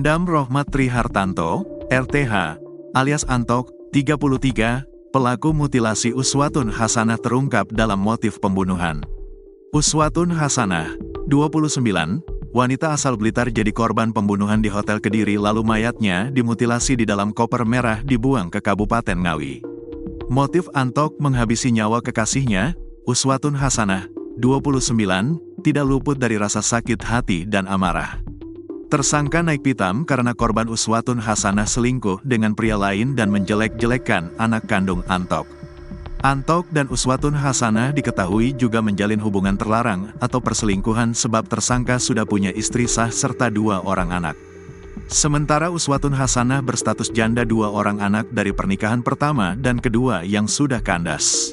Endam Rohmat Trihartanto, RTH, alias Antok, 33, pelaku mutilasi Uswatun Hasanah terungkap dalam motif pembunuhan. Uswatun Hasanah, 29, wanita asal Blitar jadi korban pembunuhan di Hotel Kediri lalu mayatnya dimutilasi di dalam koper merah dibuang ke Kabupaten Ngawi. Motif Antok menghabisi nyawa kekasihnya, Uswatun Hasanah, 29, tidak luput dari rasa sakit hati dan amarah. Tersangka naik pitam karena korban Uswatun Hasanah selingkuh dengan pria lain dan menjelek-jelekkan anak kandung Antok. Antok dan Uswatun Hasanah diketahui juga menjalin hubungan terlarang atau perselingkuhan sebab tersangka sudah punya istri sah serta 2 orang anak. Sementara Uswatun Hasanah berstatus janda 2 orang anak dari pernikahan pertama dan kedua yang sudah kandas.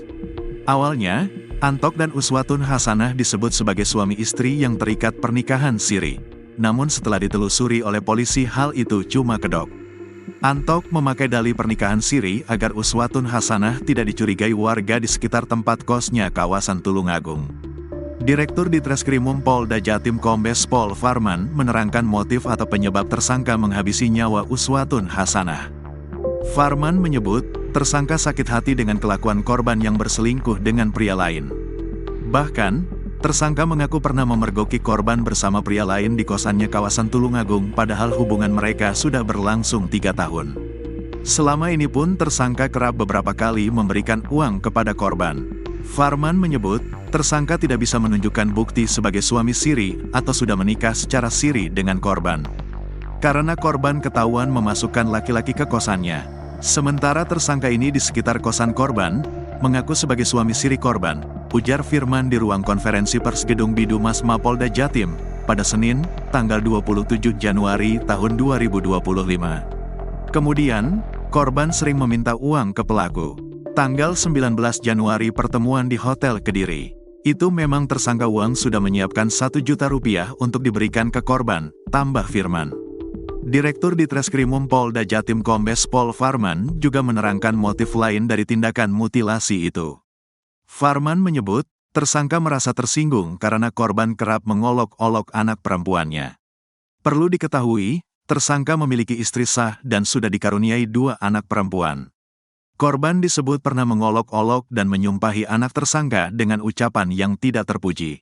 Awalnya, Antok dan Uswatun Hasanah disebut sebagai suami istri yang terikat pernikahan siri. Namun setelah ditelusuri oleh polisi hal itu cuma kedok. Antok memakai dalih pernikahan siri agar Uswatun Hasanah tidak dicurigai warga di sekitar tempat kosnya kawasan Tulungagung. Direktur Ditreskrimum Polda Jatim Kombes Pol Farman menerangkan motif atau penyebab tersangka menghabisi nyawa Uswatun Hasanah. Farman menyebut, tersangka sakit hati dengan kelakuan korban yang berselingkuh dengan pria lain. Bahkan, tersangka mengaku pernah memergoki korban bersama pria lain di kosannya kawasan Tulungagung padahal hubungan mereka sudah berlangsung 3 tahun. Selama ini pun tersangka kerap beberapa kali memberikan uang kepada korban. Farman menyebut, tersangka tidak bisa menunjukkan bukti sebagai suami siri atau sudah menikah secara siri dengan korban. Karena korban ketahuan memasukkan laki-laki ke kosannya. Sementara tersangka ini di sekitar kosan korban, mengaku sebagai suami siri korban, ujar Firman di ruang konferensi pers Gedung Bidumas Mapolda Jatim, pada Senin, tanggal 27 Januari tahun 2025. Kemudian, korban sering meminta uang ke pelaku. Tanggal 19 Januari pertemuan di Hotel Kediri. Itu memang tersangka uang sudah menyiapkan 1 juta rupiah untuk diberikan ke korban, tambah Firman. Direktur Ditreskrimum Polda Jatim Kombes Pol Farman juga menerangkan motif lain dari tindakan mutilasi itu. Farman menyebut, tersangka merasa tersinggung karena korban kerap mengolok-olok anak perempuannya. Perlu diketahui, tersangka memiliki istri sah dan sudah dikaruniai 2 anak perempuan. Korban disebut pernah mengolok-olok dan menyumpahi anak tersangka dengan ucapan yang tidak terpuji.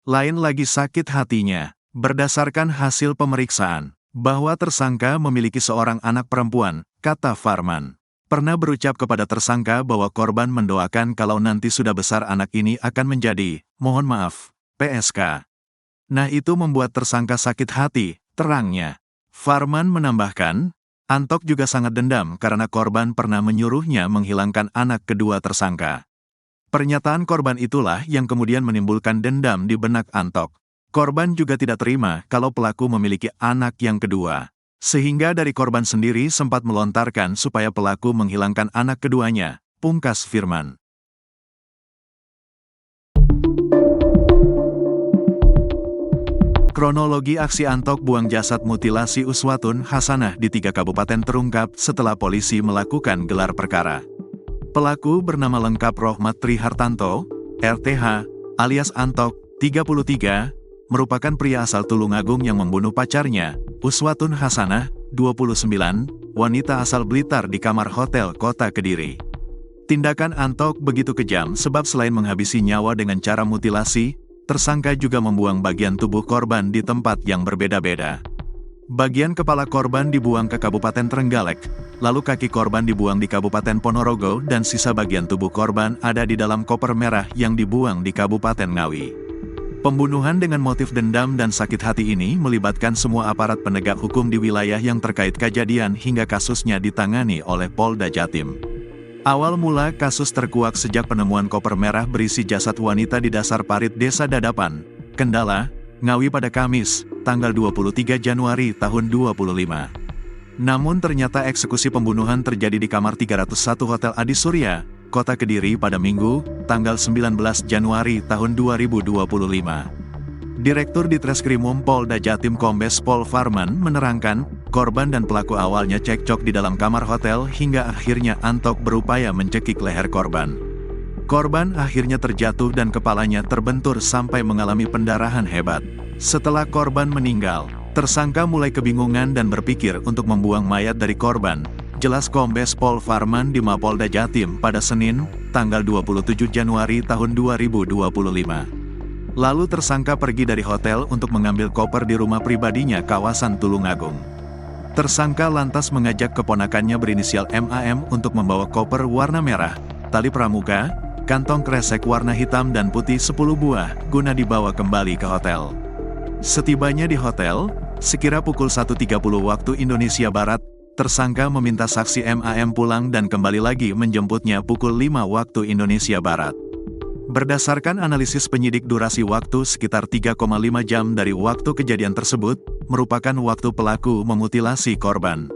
Lain lagi sakit hatinya, berdasarkan hasil pemeriksaan, bahwa tersangka memiliki seorang anak perempuan, kata Farman. Pernah berucap kepada tersangka bahwa korban mendoakan kalau nanti sudah besar anak ini akan menjadi, mohon maaf, PSK. Nah itu membuat tersangka sakit hati, terangnya. Farman menambahkan, Antok juga sangat dendam karena korban pernah menyuruhnya menghilangkan anak kedua tersangka. Pernyataan korban itulah yang kemudian menimbulkan dendam di benak Antok. Korban juga tidak terima kalau pelaku memiliki anak yang kedua. Sehingga dari korban sendiri sempat melontarkan supaya pelaku menghilangkan anak keduanya, pungkas Firman. Kronologi aksi Antok buang jasad mutilasi Uswatun Hasanah di 3 kabupaten terungkap setelah polisi melakukan gelar perkara. Pelaku bernama lengkap Rohmat Trihartanto, RTH, alias Antok, 33, merupakan pria asal Tulungagung yang membunuh pacarnya, Uswatun Hasanah, 29, wanita asal Blitar di kamar hotel kota Kediri. Tindakan Antok begitu kejam sebab selain menghabisi nyawa dengan cara mutilasi, tersangka juga membuang bagian tubuh korban di tempat yang berbeda-beda. Bagian kepala korban dibuang ke Kabupaten Trenggalek, lalu kaki korban dibuang di Kabupaten Ponorogo dan sisa bagian tubuh korban ada di dalam koper merah yang dibuang di Kabupaten Ngawi. Pembunuhan dengan motif dendam dan sakit hati ini melibatkan semua aparat penegak hukum di wilayah yang terkait kejadian hingga kasusnya ditangani oleh Polda Jatim. Awal mula kasus terkuak sejak penemuan koper merah berisi jasad wanita di dasar parit Desa Dadapan, Kendala, Ngawi pada Kamis, tanggal 23 Januari tahun 2025. Namun ternyata eksekusi pembunuhan terjadi di kamar 301 Hotel Adi Surya, Kota Kediri pada Minggu, tanggal 19 Januari tahun 2025. Direktur Ditreskrimum Polda Jatim Kombes Pol Farman menerangkan, korban dan pelaku awalnya cekcok di dalam kamar hotel hingga akhirnya Antok berupaya mencekik leher korban. Korban akhirnya terjatuh dan kepalanya terbentur sampai mengalami pendarahan hebat. Setelah korban meninggal, Tersangka mulai kebingungan dan berpikir untuk membuang mayat dari korban, jelas Kombes Pol Farman di Mapolda Jatim pada Senin, tanggal 27 Januari tahun 2025. Lalu tersangka pergi dari hotel untuk mengambil koper di rumah pribadinya kawasan Tulungagung. Tersangka lantas mengajak keponakannya berinisial MAM untuk membawa koper warna merah, tali pramuka, kantong kresek warna hitam dan putih 10 buah, guna dibawa kembali ke hotel. Setibanya di hotel, sekira pukul 1.30 waktu Indonesia Barat, tersangka meminta saksi MAM pulang dan kembali lagi menjemputnya pukul 5 waktu Indonesia Barat. Berdasarkan analisis penyidik, durasi waktu sekitar 3,5 jam dari waktu kejadian tersebut, merupakan waktu pelaku memutilasi korban.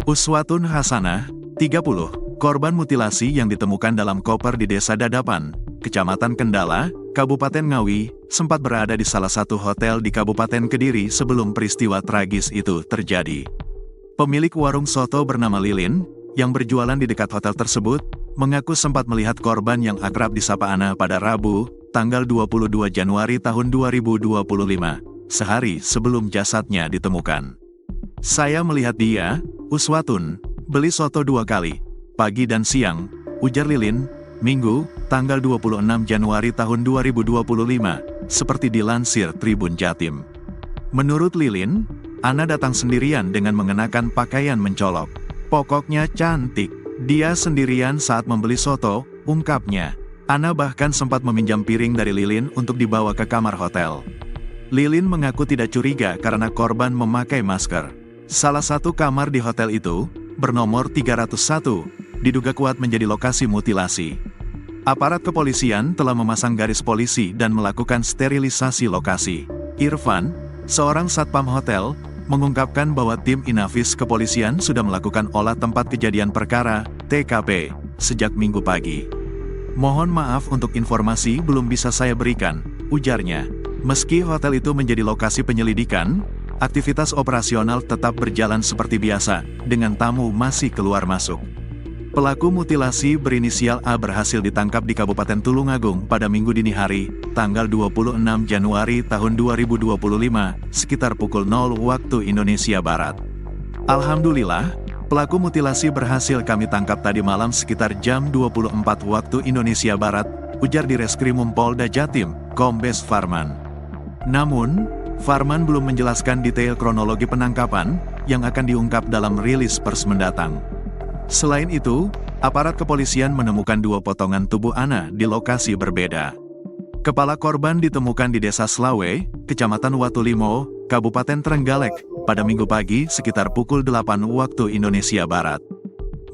Uswatun Hasanah, 30, korban mutilasi yang ditemukan dalam koper di Desa Dadapan, Kecamatan Kendala, Kabupaten Ngawi, sempat berada di salah satu hotel di Kabupaten Kediri sebelum peristiwa tragis itu terjadi. Pemilik warung soto bernama Lilin, yang berjualan di dekat hotel tersebut, mengaku sempat melihat korban yang akrab disapa Ana pada Rabu, tanggal 22 Januari tahun 2025, sehari sebelum jasadnya ditemukan. Saya melihat dia, Uswatun, beli soto 2 kali, pagi dan siang, ujar Lilin, Minggu, tanggal 26 Januari tahun 2025, seperti dilansir Tribun Jatim. Menurut Lilin, Ana datang sendirian dengan mengenakan pakaian mencolok. Pokoknya cantik. Dia sendirian saat membeli soto, ungkapnya. Ana bahkan sempat meminjam piring dari Lilin untuk dibawa ke kamar hotel. Lilin mengaku tidak curiga karena korban memakai masker. Salah satu kamar di hotel itu, bernomor 301, diduga kuat menjadi lokasi mutilasi. Aparat kepolisian telah memasang garis polisi dan melakukan sterilisasi lokasi. Irfan, seorang satpam hotel, mengungkapkan bahwa tim Inafis kepolisian sudah melakukan olah tempat kejadian perkara, TKP, sejak Minggu pagi. Mohon maaf untuk informasi belum bisa saya berikan, ujarnya. Meski hotel itu menjadi lokasi penyelidikan, aktivitas operasional tetap berjalan seperti biasa, dengan tamu masih keluar masuk. Pelaku mutilasi berinisial A berhasil ditangkap di Kabupaten Tulungagung pada Minggu dini hari, tanggal 26 Januari tahun 2025, sekitar pukul 0 waktu Indonesia Barat. Alhamdulillah, pelaku mutilasi berhasil kami tangkap tadi malam sekitar jam 24 waktu Indonesia Barat, ujar di Reskrimum Polda Jatim, Kombes Farman. Namun, Farman belum menjelaskan detail kronologi penangkapan, yang akan diungkap dalam rilis pers mendatang. Selain itu, aparat kepolisian menemukan 2 potongan tubuh Ana di lokasi berbeda. Kepala korban ditemukan di Desa Slawe, Kecamatan Watulimo, Kabupaten Trenggalek, pada Minggu pagi sekitar pukul 8 waktu Indonesia Barat.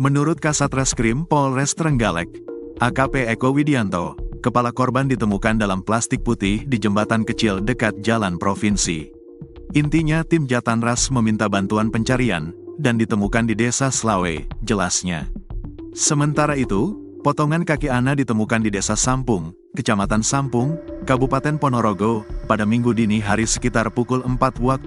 Menurut Kasat Reskrim Polres Trenggalek, AKP Eko Widianto, kepala korban ditemukan dalam plastik putih di jembatan kecil dekat Jalan Provinsi. Intinya tim Jatanras meminta bantuan pencarian, dan ditemukan di Desa Slawe, jelasnya. Sementara itu, potongan kaki Ana ditemukan di Desa Sampung, Kecamatan Sampung, Kabupaten Ponorogo, pada Minggu dini hari sekitar pukul 4 waktu